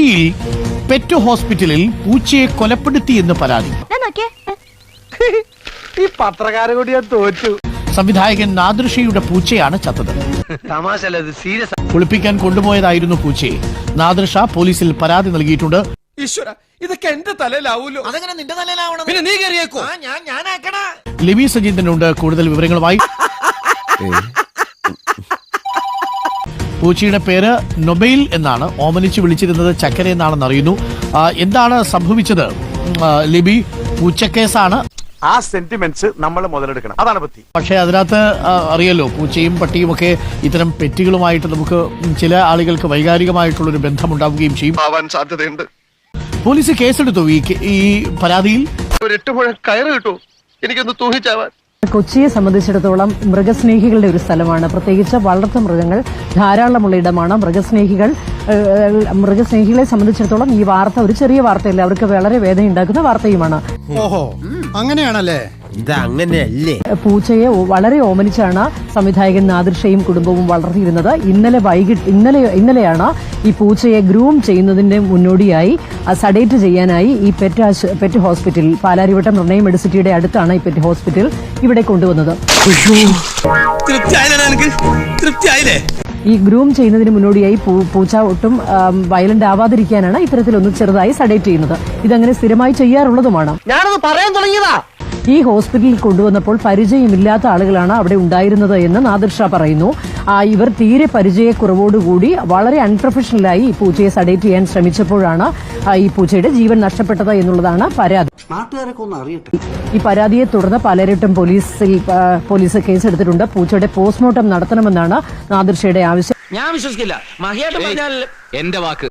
കൊച്ചിയിൽ പെറ്റ് ഹോസ്പിറ്റലിൽ പൂച്ചയെ കൊലപ്പെടുത്തിയെന്ന് പരാതി. ഈ പത്രക്കാരെ കൂടി ഞാൻ തോറ്റു. സംവിധായകൻ നാദിർഷയുടെ പൂച്ചയാണ് ചത്തത്. കുളിപ്പിക്കാൻ കൊണ്ടുപോയതായിരുന്നു പൂച്ചയെ. നാദിർഷ പോലീസിൽ പരാതി നൽകിയിട്ടുണ്ട്. ഈശ്വര, ഇതൊക്കെ എന്റെ തലയിലാവൂലോ? അതെങ്ങനെ നിന്റെ തലയിലാവണം? പിന്നെ നീ കയറിയേക്കോ? ഞാനാക്കണ. ലിബി സജീന്ദ്രനുണ്ട് കൂടുതൽ വിവരങ്ങളുമായി. പൂച്ചയുടെ പേര് നൊബൈൽ എന്നാണ്. ഓമനിച്ച് വിളിച്ചിരുന്നത് ചക്കര എന്നാണെന്ന് അറിയുന്നു. എന്താണ് സംഭവിച്ചത് ലിബി? പൂച്ചക്കേസാണ്. ആ സെന്റിമെന്റ്സ് നമ്മൾ മുതലെടുക്കണം, അതാണ് ബുദ്ധി. പക്ഷേ അതിനകത്ത് അറിയല്ലോ, പൂച്ചയും പട്ടിയും ഒക്കെ ഇത്തരം പെറ്റുകളുമായിട്ട് നമുക്ക് ചില ആളുകൾക്ക് വൈകാരികമായിട്ടുള്ളൊരു ബന്ധമുണ്ടാവുകയും ചെയ്യും. ആവാൻ സാധ്യതയുണ്ട്. പോലീസ് കേസെടുത്തു ഈ പരാതിയിൽ. ഒരു 8 മുഴം കയറ് കിട്ടൂ, എനിക്കൊന്ന് തൂങ്ങിച്ചാവാൻ. കൊച്ചിയെ സംബന്ധിച്ചിടത്തോളം മൃഗസ്നേഹികളുടെ ഒരു സ്ഥലമാണ്. പ്രത്യേകിച്ച് വളർത്തു മൃഗങ്ങൾ ധാരാളമുള്ള ഇടമാണ്. മൃഗസ്നേഹികളെ സംബന്ധിച്ചിടത്തോളം ഈ വാർത്ത ഒരു ചെറിയ വാർത്തയല്ല, അവർക്ക് വളരെ വേദന ഉണ്ടാക്കുന്ന വാർത്തയുമാണ്. ഓഹോ, അങ്ങനെയാണല്ലേ? ഇതങ്ങനെയല്ലേ? പൂച്ചയെ വളരെ ഓമനിച്ചാണ് സംവിധായകൻ നാദിർഷയും കുടുംബവും വളർത്തിയിരുന്നത്. ഇന്നലെയാണ് ഈ പൂച്ചയെ ഗ്രൂം ചെയ്യുന്നതിന്റെ മുന്നോടിയായി സഡേറ്റ് ചെയ്യാനായി ഈ പെറ്റ് ഹോസ്പിറ്റൽ, പാലാരിവട്ടം നിർണയം മെഡിസിറ്റിയുടെ അടുത്താണ് ഈ പെറ്റ് ഹോസ്പിറ്റൽ ഇവിടെ കൊണ്ടുവന്നത്. ഈ ഗ്രൂം ചെയ്യുന്നതിന് മുന്നോടിയായി പൂച്ച ഒട്ടും വയലന്റ് ആവാതിരിക്കാനാണ് ഇത്തരത്തിലൊന്ന് ചെറുതായി സഡേറ്റ് ചെയ്യുന്നത്. ഇതങ്ങനെ സ്ഥിരമായി ചെയ്യാറുള്ളതുമാണ്. ഞാനത് പറയാൻ തുടങ്ങിയതാ. ഈ ഹോസ്പിറ്റലിൽ കൊണ്ടുവന്നപ്പോൾ പരിചയമില്ലാത്ത ആളുകളാണ് അവിടെ ഉണ്ടായിരുന്നത് എന്ന് നാദിർഷ പറയുന്നു. ഇവർ തീരെ പരിചയക്കുറവോടുകൂടി വളരെ അൺപ്രൊഫഷണലായി ഈ പൂച്ചയെ സഡേറ്റ് ചെയ്യാൻ ശ്രമിച്ചപ്പോഴാണ് ഈ പൂച്ചയുടെ ജീവൻ നഷ്ടപ്പെട്ടത് എന്നുള്ളതാണ് പരാതി. ഈ പരാതിയെ തുടർന്ന് പാലാരിവട്ടം പോലീസ് കേസെടുത്തിട്ടുണ്ട്. പൂച്ചയുടെ പോസ്റ്റ്മോർട്ടം നടത്തണമെന്നാണ് നാദിർഷയുടെ ആവശ്യം. ഞാൻ വിശ്വസിക്കില്ല. മഹിയായിട്ട് പറഞ്ഞാൽ എന്റെ വാക്ക്.